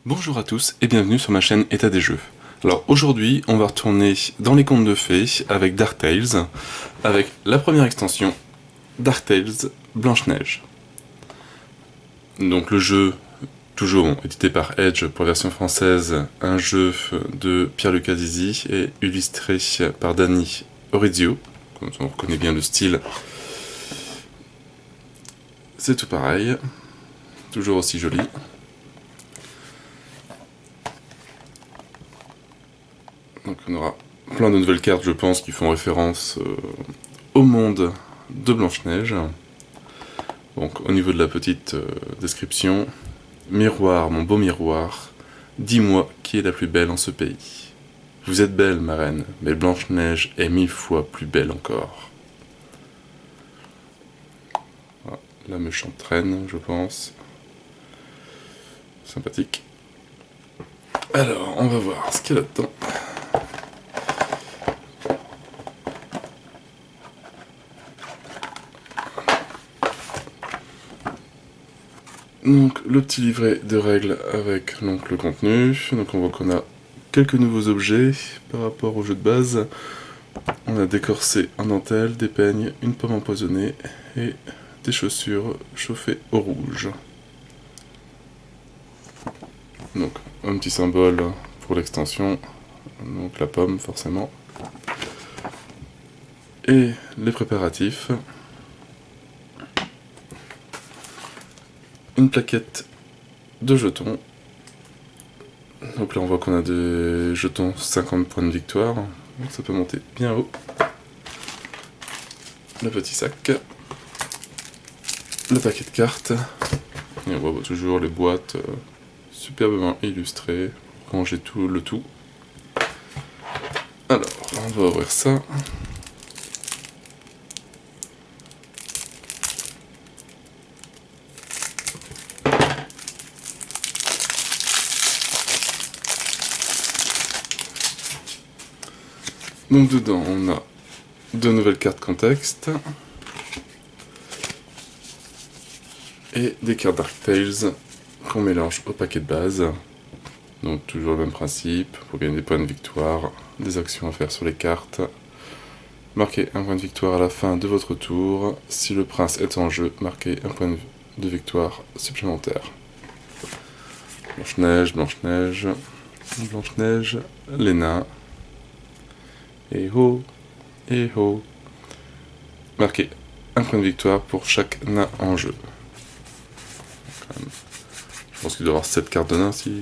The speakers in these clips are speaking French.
Bonjour à tous et bienvenue sur ma chaîne État des Jeux. Alors aujourd'hui on va retourner dans les contes de fées avec Dark Tales, avec la première extension, Dark Tales Blanche-Neige. Donc le jeu, toujours édité par Edge pour la version française, un jeu de Pierre-Luc Azizi et illustré par Danny Orizio, comme on reconnaît bien le style. C'est tout pareil, toujours aussi joli. Donc on aura plein de nouvelles cartes, je pense, qui font référence au monde de Blanche-Neige. Donc au niveau de la petite description, miroir, mon beau miroir, dis-moi qui est la plus belle en ce pays. Vous êtes belle, ma reine, mais Blanche-Neige est 1000 fois plus belle encore. Voilà, la méchante reine, je pense. Sympathique. Alors, on va voir ce qu'il y a là-dedans. Donc le petit livret de règles avec donc, le contenu. Donc on voit qu'on a quelques nouveaux objets par rapport au jeu de base. On a des corsets en dentelle, des peignes, une pomme empoisonnée et des chaussures chauffées au rouge. Donc un petit symbole pour l'extension, donc la pomme forcément. Et les préparatifs. Une plaquette de jetons. Donc là on voit qu'on a des jetons 50 points de victoire. Donc ça peut monter bien haut. Le petit sac. Le paquet de cartes. Et on voit toujours les boîtes superbement illustrées. Pour ranger tout le tout. Alors on va ouvrir ça. Donc dedans, on a deux nouvelles cartes contexte et des cartes Dark Tales qu'on mélange au paquet de base. Donc toujours le même principe, pour gagner des points de victoire, des actions à faire sur les cartes. Marquez un point de victoire à la fin de votre tour. Si le prince est en jeu, marquez un point de victoire supplémentaire. Blanche-Neige, Blanche-Neige, Blanche-Neige, les nains. Et ho, et ho. Marquez un point de victoire pour chaque nain en jeu. Je pense qu'il doit y avoir 7 cartes de nains si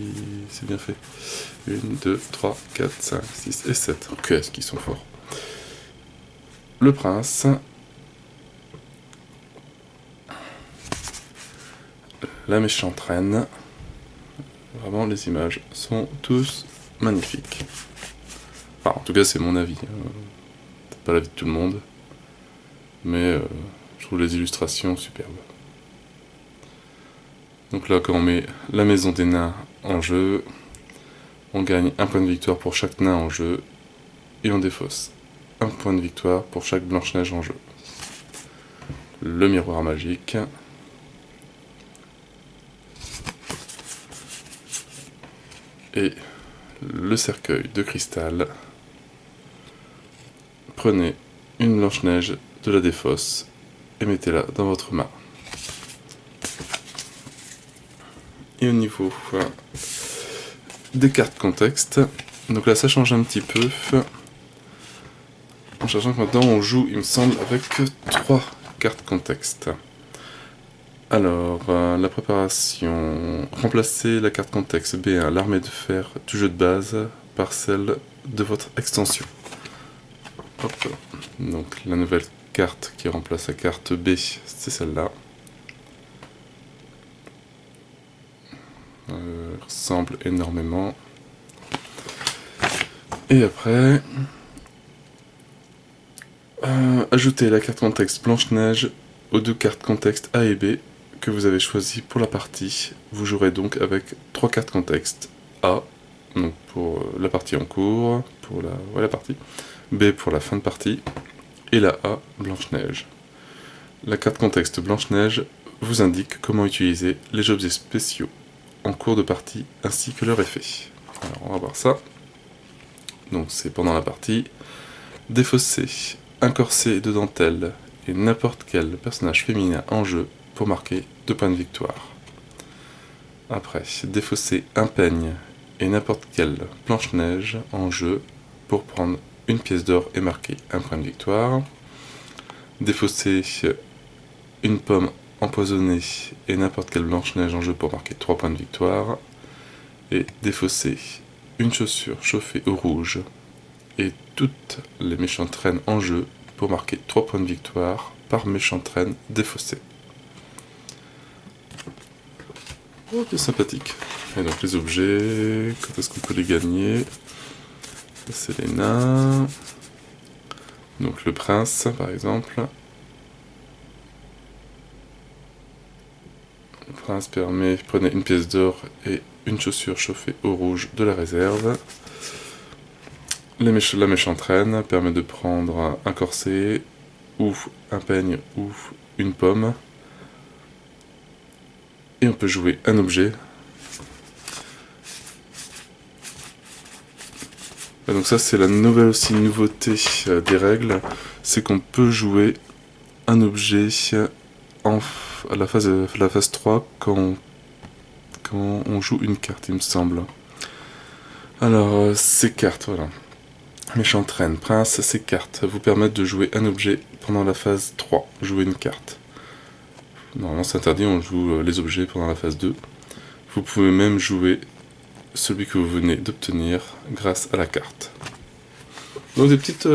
c'est bien fait. 1, 2, 3, 4, 5, 6 et 7. Ok, est-ce qu'ils sont forts. Le prince. La méchante reine. Vraiment, les images sont tous magnifiques. Enfin, en tout cas, c'est mon avis. C'est pas l'avis de tout le monde. Mais je trouve les illustrations superbes. Donc là, quand on met la maison des nains en jeu, on gagne un point de victoire pour chaque nain en jeu. Et on défausse un point de victoire pour chaque Blanche-Neige en jeu. Le miroir magique. Et le cercueil de cristal. Prenez une Blanche-Neige, de la défausse et mettez-la dans votre main. Et au niveau des cartes contexte, donc là ça change un petit peu, en sachant que maintenant on joue, il me semble, avec 3 cartes contexte. Alors, la préparation, remplacez la carte contexte B1, l'armée de fer du jeu de base, par celle de votre extension. Hop. Donc la nouvelle carte qui remplace la carte B, c'est celle-là. Ressemble énormément. Et après, ajoutez la carte contexte Blanche-Neige aux 2 cartes contexte A et B que vous avez choisies pour la partie. Vous jouerez donc avec 3 cartes contexte A, donc pour la partie en cours, pour la partie, B pour la fin de partie, et la A, Blanche-Neige. La carte contexte Blanche-Neige vous indique comment utiliser les objets spéciaux en cours de partie, ainsi que leur effet. Alors on va voir ça. Donc c'est pendant la partie. Défausser un corset de dentelle et n'importe quel personnage féminin en jeu pour marquer 2 points de victoire. Après, défausser un peigne et n'importe quelle Blanche-Neige en jeu pour prendre une pièce d'or et marquer 1 point de victoire. Défausser une pomme empoisonnée et n'importe quelle Blanche-Neige en jeu pour marquer 3 points de victoire. Et défausser une chaussure chauffée au rouge et toutes les méchantes reines en jeu pour marquer 3 points de victoire par méchante reine défaussée. Oh, c'est sympathique. Et donc les objets, quand est-ce qu'on peut les gagner? C'est les nains. Donc le prince, par exemple. Le prince permet, prenez une pièce d'or et une chaussure chauffée au rouge de la réserve. La méchante reine permet de prendre un corset, ou un peigne, ou une pomme. Et on peut jouer un objet. Et donc ça c'est la nouvelle aussi nouveauté des règles, c'est qu'on peut jouer un objet à la phase 3 quand on joue une carte, il me semble. Alors ces cartes, voilà. Méchante reine, prince, ces cartes vous permettent de jouer un objet pendant la phase 3, jouer une carte. Normalement c'est interdit, on joue les objets pendant la phase 2. Vous pouvez même jouer celui que vous venez d'obtenir grâce à la carte. Donc des petites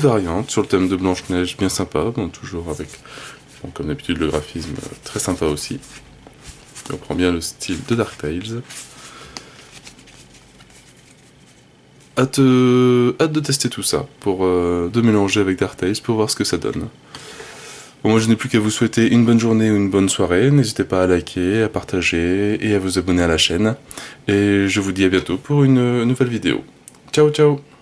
variantes sur le thème de Blanche-Neige, bien sympa, bon, toujours avec, bon, comme d'habitude, le graphisme très sympa aussi. On prend bien le style de Dark Tales. Hâte de tester tout ça, de mélanger avec Dark Tales pour voir ce que ça donne. Bon, moi je n'ai plus qu'à vous souhaiter une bonne journée ou une bonne soirée, n'hésitez pas à liker, à partager et à vous abonner à la chaîne. Et je vous dis à bientôt pour une nouvelle vidéo. Ciao ciao!